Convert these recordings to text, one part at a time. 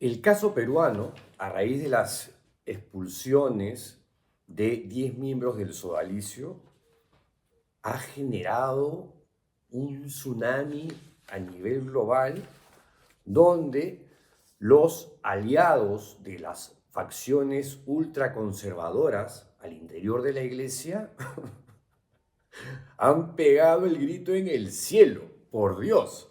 El caso peruano, a raíz de las expulsiones de 10 miembros del sodalicio, ha generado un tsunami a nivel global donde los aliados de las facciones ultraconservadoras al interior de la iglesia han pegado el grito en el cielo, por Dios.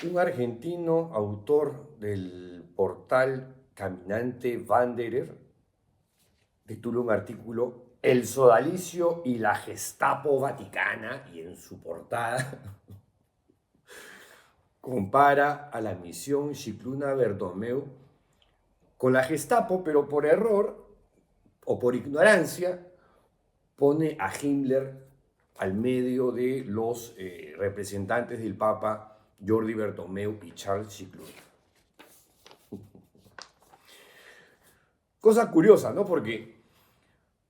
Un argentino, autor del portal Caminante Wanderer, titula un artículo El sodalicio y la Gestapo Vaticana, y en su portada compara a la misión Scicluna Bertomeu con la Gestapo, pero por error o por ignorancia pone a Himmler al medio de los representantes del Papa Jordi Bertomeu y Charles Scicluna. Cosa curiosa, ¿no? Porque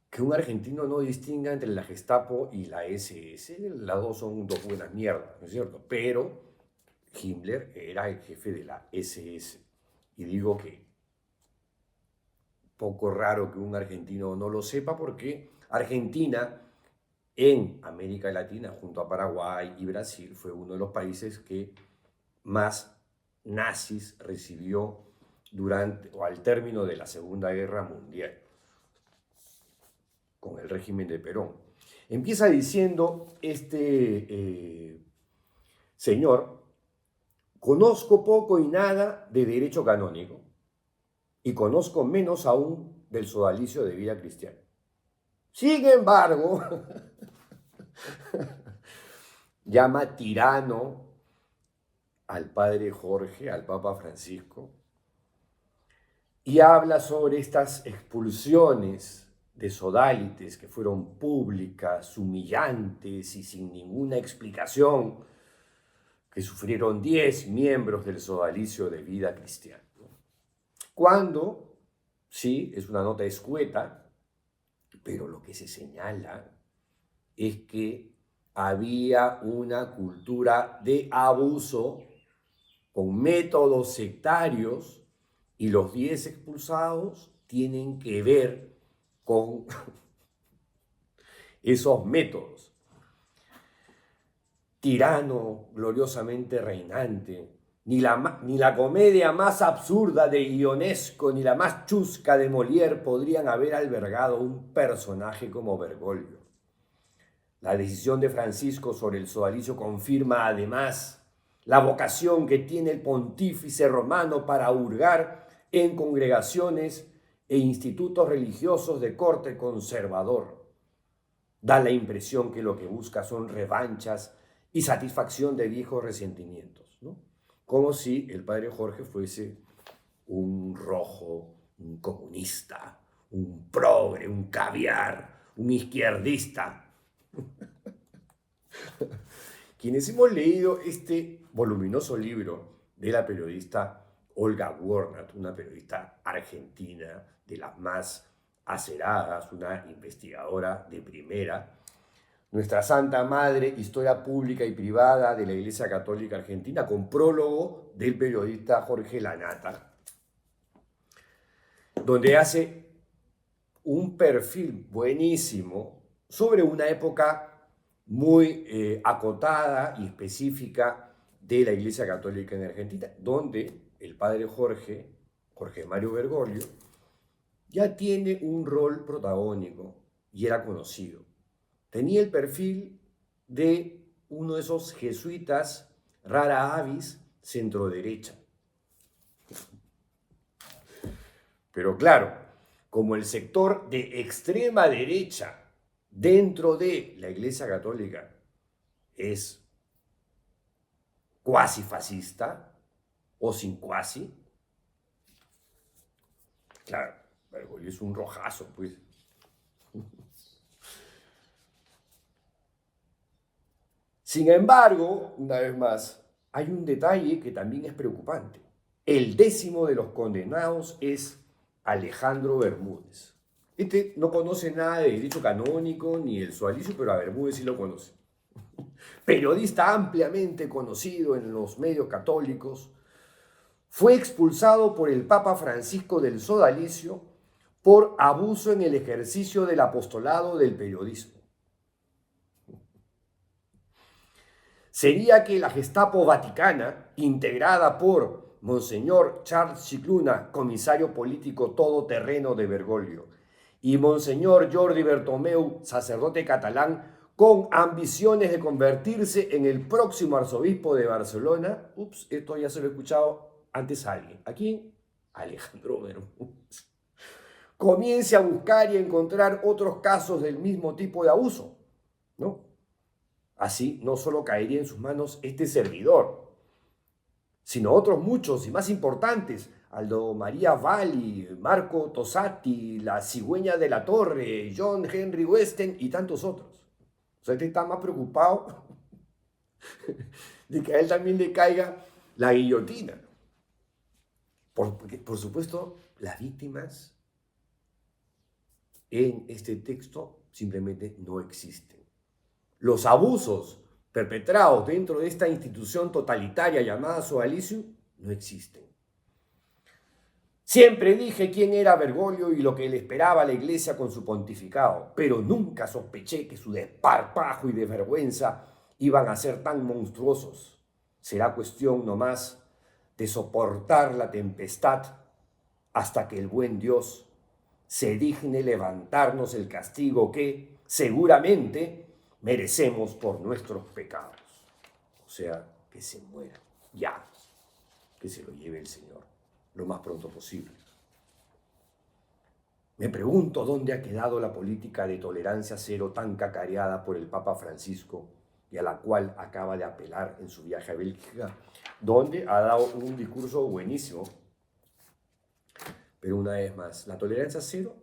que un argentino no distinga entre la Gestapo y la SS, las dos son dos buenas mierdas, ¿no es cierto? Pero Himmler era el jefe de la SS. Y digo que poco raro que un argentino no lo sepa porque Argentina en América Latina, junto a Paraguay y Brasil, fue uno de los países que más nazis recibió durante o al término de la Segunda Guerra Mundial, con el régimen de Perón. Empieza diciendo señor: conozco poco y nada de derecho canónico y conozco menos aún del sodalicio de vida cristiana. Sin embargo, llama tirano al padre Jorge, al Papa Francisco, y habla sobre estas expulsiones de sodalites que fueron públicas, humillantes y sin ninguna explicación, que sufrieron 10 miembros del sodalicio de vida cristiana. Cuando, sí, es una nota escueta, pero lo que se señala es que había una cultura de abuso con métodos sectarios y los 10 expulsados tienen que ver con esos métodos. Tirano gloriosamente reinante, ni la comedia más absurda de Ionesco ni la más chusca de Molière podrían haber albergado un personaje como Bergoglio. La decisión de Francisco sobre el sodalicio confirma además la vocación que tiene el pontífice romano para hurgar en congregaciones e institutos religiosos de corte conservador. Da la impresión que lo que busca son revanchas y satisfacción de viejos resentimientos, ¿no? Como si el padre Jorge fuese un rojo, un comunista, un progre, un caviar, un izquierdista. Quienes hemos leído este voluminoso libro de la periodista Olga Warnat, una periodista argentina de las más aceradas, una investigadora de primera, nuestra Santa Madre, Historia Pública y Privada de la Iglesia Católica Argentina, con prólogo del periodista Jorge Lanata, donde hace un perfil buenísimo sobre una época muy acotada y específica de la Iglesia Católica en Argentina, donde el padre Jorge Mario Bergoglio, ya tiene un rol protagónico y era conocido. Tenía el perfil de uno de esos jesuitas rara avis centro-derecha. Pero claro, como el sector de extrema derecha dentro de la Iglesia Católica es cuasi fascista o sin cuasi, claro, Bergoglio es un rojazo, pues. Sin embargo, una vez más, hay un detalle que también es preocupante. El 10º de los condenados es Alejandro Bermúdez. Este no conoce nada de derecho canónico ni el sodalicio, pero a Bermúdez sí lo conoce. Periodista ampliamente conocido en los medios católicos, fue expulsado por el Papa Francisco del sodalicio por abuso en el ejercicio del apostolado del periodismo. Sería que la Gestapo Vaticana, integrada por Monseñor Charles Scicluna, comisario político todoterreno de Bergoglio, y Monseñor Jordi Bertomeu, sacerdote catalán, con ambiciones de convertirse en el próximo arzobispo de Barcelona. Esto ya se lo he escuchado antes a alguien. ¿A quién? Alejandro Bermúdez. Comience a buscar y a encontrar otros casos del mismo tipo de abuso, ¿no? Así no solo caería en sus manos este servidor, sino otros muchos y más importantes: Aldo María Valli, Marco Tosatti, la Cigüeña de la Torre, John Henry Westen y tantos otros. O sea, este está más preocupado de que a él también le caiga la guillotina. Porque, por supuesto, las víctimas en este texto simplemente no existen. Los abusos perpetrados dentro de esta institución totalitaria llamada sodalicio no existen. Siempre dije quién era Bergoglio y lo que le esperaba a la iglesia con su pontificado, pero nunca sospeché que su desparpajo y desvergüenza iban a ser tan monstruosos. Será cuestión nomás de soportar la tempestad hasta que el buen Dios se digne levantarnos el castigo que seguramente merecemos por nuestros pecados. O sea, que se muera ya, que se lo lleve el Señor lo más pronto posible. Me pregunto dónde ha quedado la política de tolerancia cero tan cacareada por el Papa Francisco y a la cual acaba de apelar en su viaje a Bélgica, donde ha dado un discurso buenísimo. Pero una vez más, la tolerancia cero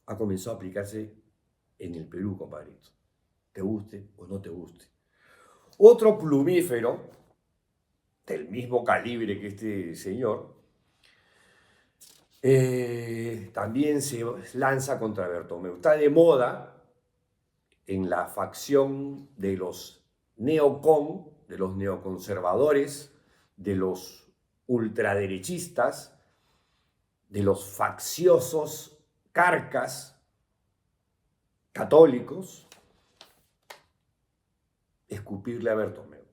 ha comenzado a aplicarse en el Perú, compadrito. Te guste o no te guste. Otro plumífero, del mismo calibre que este señor, también se lanza contra Bertomeu. Está de moda en la facción de los neocon, de los neoconservadores, de los ultraderechistas, de los facciosos carcas católicos, escupirle a Bertomeu.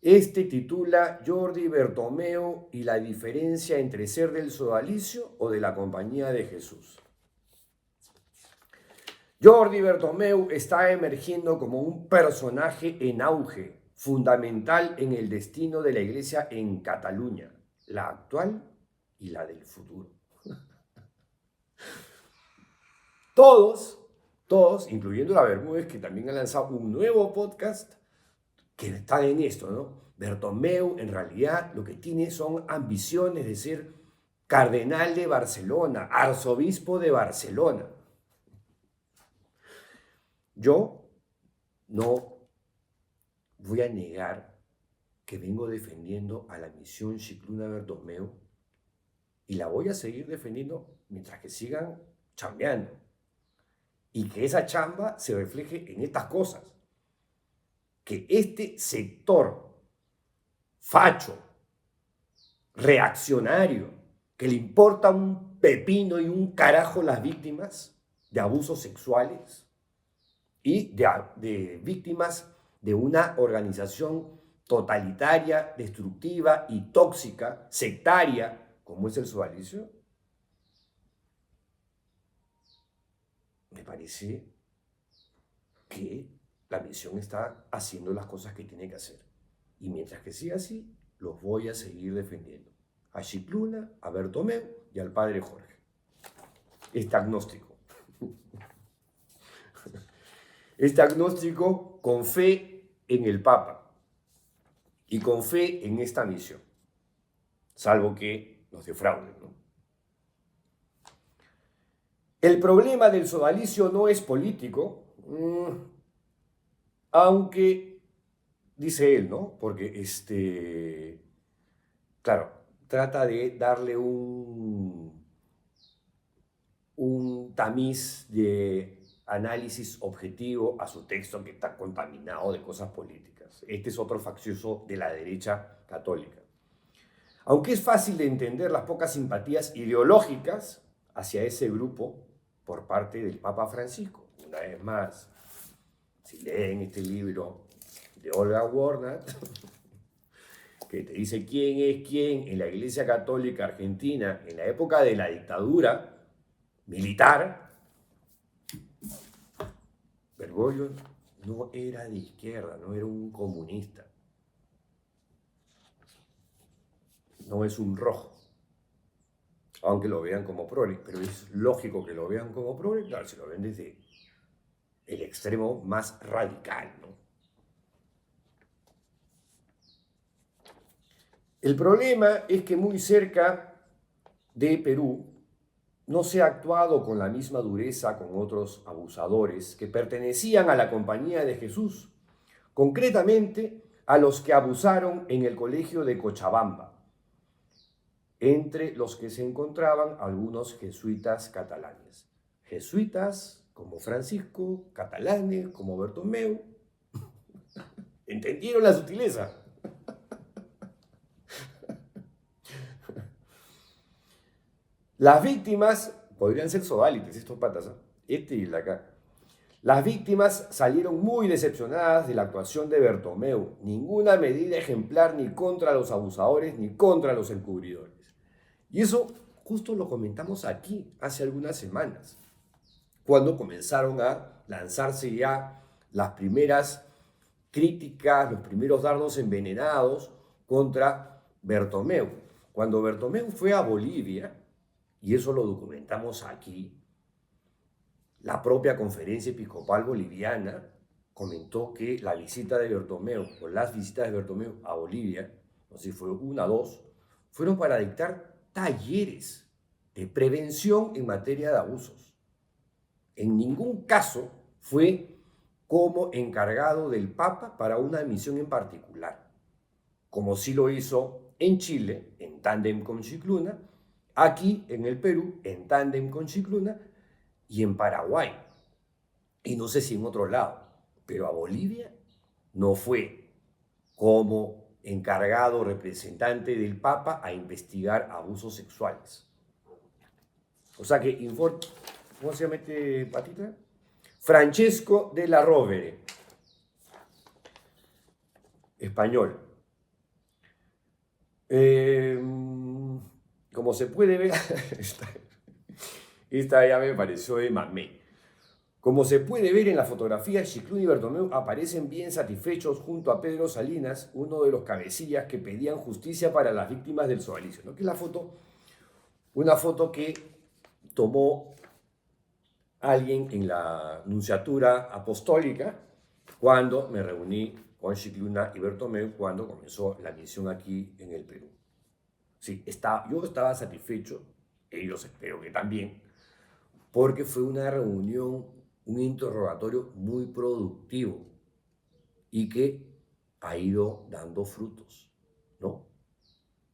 Este titula Jordi Bertomeu y la diferencia entre ser del sodalicio o de la compañía de Jesús. Jordi Bertomeu está emergiendo como un personaje en auge, fundamental en el destino de la iglesia en Cataluña, la actual y la del futuro. Todos, incluyendo la Bermúdez, que también ha lanzado un nuevo podcast, que están en esto, ¿no? Bertomeu en realidad lo que tiene son ambiciones de ser cardenal de Barcelona, arzobispo de Barcelona. Yo no voy a negar que vengo defendiendo a la misión Scicluna Bertomeu y la voy a seguir defendiendo mientras que sigan chambeando y que esa chamba se refleje en estas cosas. Que este sector facho, reaccionario, que le importa un pepino y un carajo las víctimas de abusos sexuales y de víctimas de una organización totalitaria, destructiva y tóxica, sectaria, como es el sodalicio, me parece que la misión está haciendo las cosas que tiene que hacer. Y mientras que siga así, los voy a seguir defendiendo. A Scicluna, a Bertomeu y al padre Jorge. Este agnóstico. Este agnóstico con fe en el Papa y con fe en esta misión. Salvo que nos defrauden, ¿no? El problema del sodalicio no es político, aunque, dice él, ¿no? Porque, claro, trata de darle un tamiz de análisis objetivo a su texto que está contaminado de cosas políticas. Este es otro faccioso de la derecha católica. Aunque es fácil de entender las pocas simpatías ideológicas hacia ese grupo por parte del Papa Francisco. Una vez más, si leen este libro de Olga Warnat, que te dice quién es quién en la Iglesia Católica Argentina en la época de la dictadura militar, Bergoglio no era de izquierda, no era un comunista. No es un rojo, aunque lo vean como progre, pero es lógico que lo vean como progre, claro, si lo ven desde el extremo más radical, ¿no? El problema es que muy cerca de Perú no se ha actuado con la misma dureza con otros abusadores que pertenecían a la Compañía de Jesús, concretamente a los que abusaron en el colegio de Cochabamba, entre los que se encontraban algunos jesuitas catalanes. Jesuitas como Francisco, catalanes como Bertomeu. ¿Entendieron la sutileza? Las víctimas podrían ser sodalites, estos patas, ¿eh? Este y el de acá. Las víctimas salieron muy decepcionadas de la actuación de Bertomeu. Ninguna medida ejemplar ni contra los abusadores ni contra los encubridores. Y eso justo lo comentamos aquí hace algunas semanas, cuando comenzaron a lanzarse ya las primeras críticas, los primeros dardos envenenados contra Bertomeu. Cuando Bertomeu fue a Bolivia, y eso lo documentamos aquí, la propia Conferencia Episcopal Boliviana comentó que la visita de Bertomeu, o las visitas de Bertomeu a Bolivia, no sé si fue una o dos, fueron para dictar talleres de prevención en materia de abusos. En ningún caso fue como encargado del Papa para una misión en particular, como sí lo hizo en Chile, en tándem con Scicluna, aquí en el Perú, en tándem con Scicluna, y en Paraguay, y no sé si en otro lado, pero a Bolivia no fue como encargado representante del Papa a investigar abusos sexuales. O sea que, ¿cómo se llama este patita? Francesco de la Rovere, español. Como se puede ver, esta ya me pareció de mamé. Como se puede ver en la fotografía, Scicluna y Bertomeu aparecen bien satisfechos junto a Pedro Salinas, uno de los cabecillas que pedían justicia para las víctimas del sodalicio, ¿no? Que es la foto, una foto que tomó alguien en la nunciatura apostólica cuando me reuní con Scicluna y Bertomeu cuando comenzó la misión aquí en el Perú. Sí, yo estaba satisfecho, ellos espero que también, porque fue una reunión, un interrogatorio muy productivo y que ha ido dando frutos, ¿no?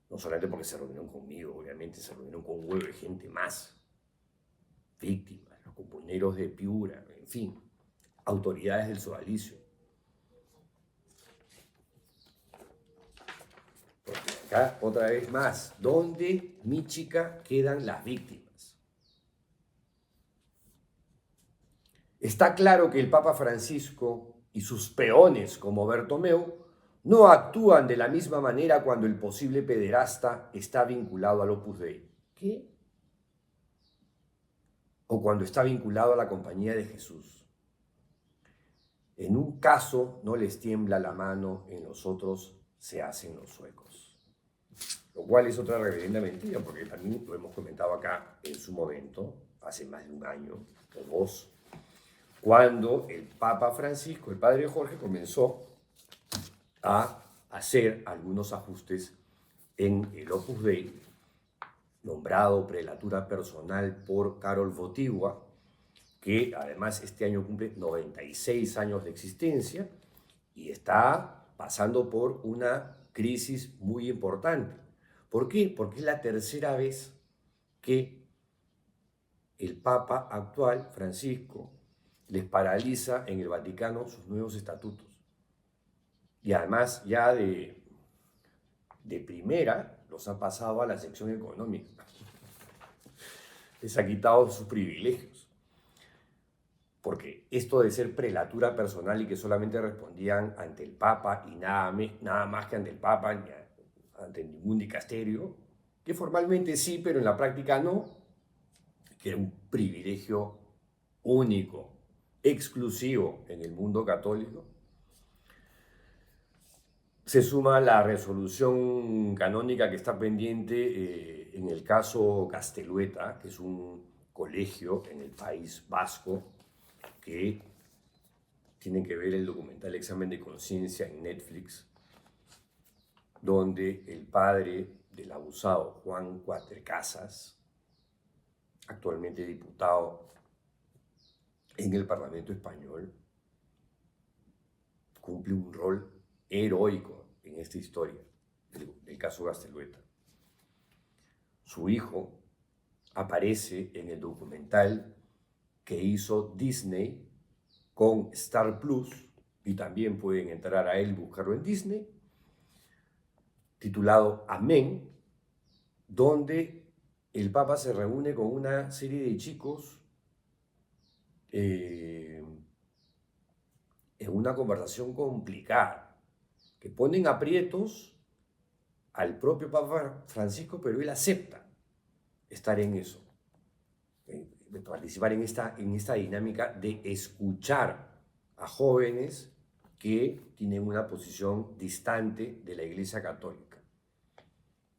No solamente porque se reunieron conmigo, obviamente se reunieron con un huevo de gente más, víctimas, los compañeros de Piura, en fin, autoridades del sodalicio. Porque acá, otra vez más, ¿dónde, mi chica, quedan las víctimas? Está claro que el Papa Francisco y sus peones como Bertomeu no actúan de la misma manera cuando el posible pederasta está vinculado al Opus Dei. ¿Qué? O cuando está vinculado a la Compañía de Jesús. En un caso no les tiembla la mano, en los otros se hacen los suecos. Lo cual es otra reverenda mentira, porque también lo hemos comentado acá en su momento, hace más de un año o dos, cuando el Papa Francisco, el Padre Jorge, comenzó a hacer algunos ajustes en el Opus Dei, nombrado prelatura personal por Karol Wojtyła, que además este año cumple 96 años de existencia y está pasando por una crisis muy importante. ¿Por qué? Porque es la tercera vez que el Papa actual, Francisco, les paraliza en el Vaticano sus nuevos estatutos. Y además ya de primera los ha pasado a la sección económica. Les ha quitado sus privilegios. Porque esto de ser prelatura personal y que solamente respondían ante el Papa y nada más que ante el Papa, ni ante ningún dicasterio, que formalmente sí, pero en la práctica no, que era un privilegio único, exclusivo en el mundo católico. Se suma la resolución canónica que está pendiente en el caso Castelueta, que es un colegio en el País Vasco que tienen que ver el documental Examen de Conciencia en Netflix, donde el padre del abusado, Juan Cuatrecasas, actualmente diputado en el Parlamento Español, cumple un rol heroico en esta historia del caso Castelueta. Su hijo aparece en el documental que hizo Disney con Star Plus, y también pueden entrar a él y buscarlo en Disney, titulado Amén, donde el Papa se reúne con una serie de chicos en una conversación complicada, que ponen aprietos al propio Papa Francisco, pero él acepta estar en eso, de participar en esta dinámica de escuchar a jóvenes que tienen una posición distante de la Iglesia Católica.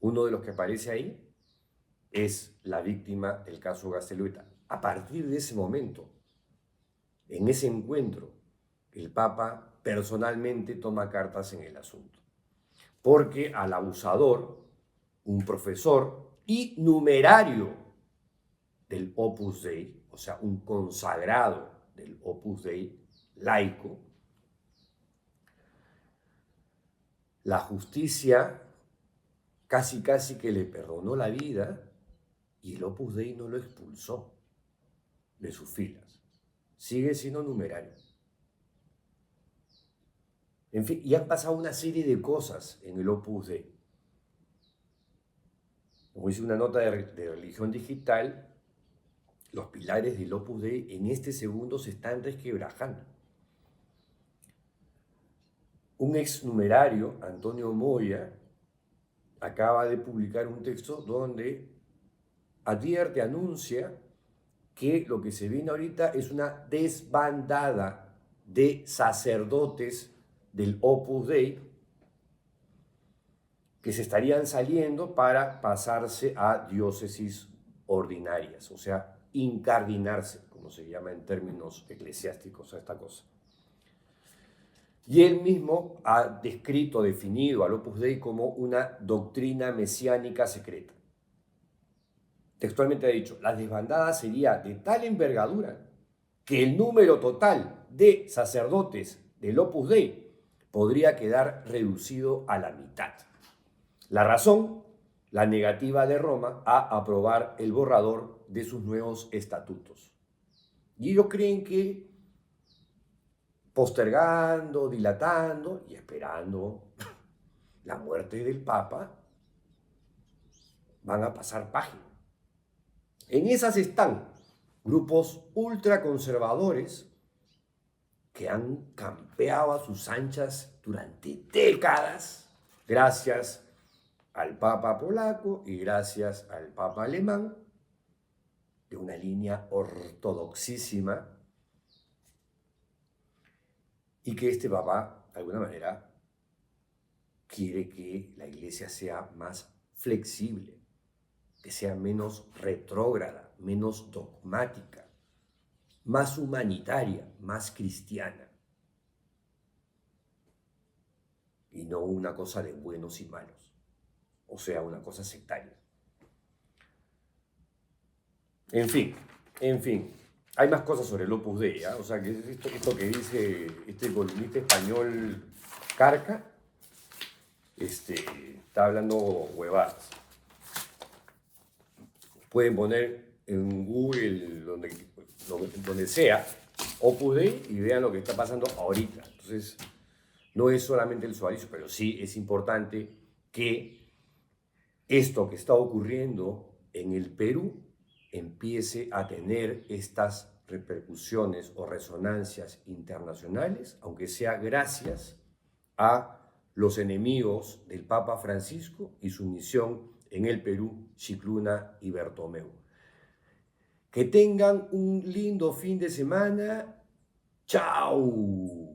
Uno de los que aparece ahí es la víctima del caso Castelueta. A partir de ese momento, en ese encuentro, el Papa personalmente toma cartas en el asunto. Porque al abusador, un profesor y numerario del Opus Dei, o sea, un consagrado del Opus Dei, laico, la justicia casi que le perdonó la vida y el Opus Dei no lo expulsó de sus filas. Sigue siendo numerario. En fin, y han pasado una serie de cosas en el Opus Dei. Como dice una nota de religión digital, los pilares del Opus Dei en este segundo se están resquebrajando. Un exnumerario, Antonio Moya, acaba de publicar un texto donde advierte, anuncia que lo que se viene ahorita es una desbandada de sacerdotes del Opus Dei que se estarían saliendo para pasarse a diócesis ordinarias, o sea, incardinarse, como se llama en términos eclesiásticos a esta cosa. Y él mismo ha descrito, definido al Opus Dei como una doctrina mesiánica secreta. Textualmente ha dicho, la desbandada sería de tal envergadura que el número total de sacerdotes del Opus Dei podría quedar reducido a la mitad. La razón, la negativa de Roma a aprobar el borrador de sus nuevos estatutos. Y ellos creen que postergando, dilatando y esperando la muerte del Papa, van a pasar página. En esas están grupos ultraconservadores que han campeado a sus anchas durante décadas, gracias al Papa polaco y gracias al Papa alemán, de una línea ortodoxísima, y que este Papa, de alguna manera, quiere que la Iglesia sea más flexible, que sea menos retrógrada, menos dogmática, más humanitaria, más cristiana. Y no una cosa de buenos y malos, o sea, una cosa sectaria. En fin, hay más cosas sobre el Opus Dei, ¿eh? O sea, que esto que dice este columnista español Carca, está hablando huevadas. Pueden poner en Google, donde sea, Opus Dei y vean lo que está pasando ahorita. Entonces, no es solamente el suavizio, pero sí es importante que esto que está ocurriendo en el Perú empiece a tener estas repercusiones o resonancias internacionales, aunque sea gracias a los enemigos del Papa Francisco y su misión en el Perú, Scicluna y Bertomeu. Que tengan un lindo fin de semana. ¡Chao!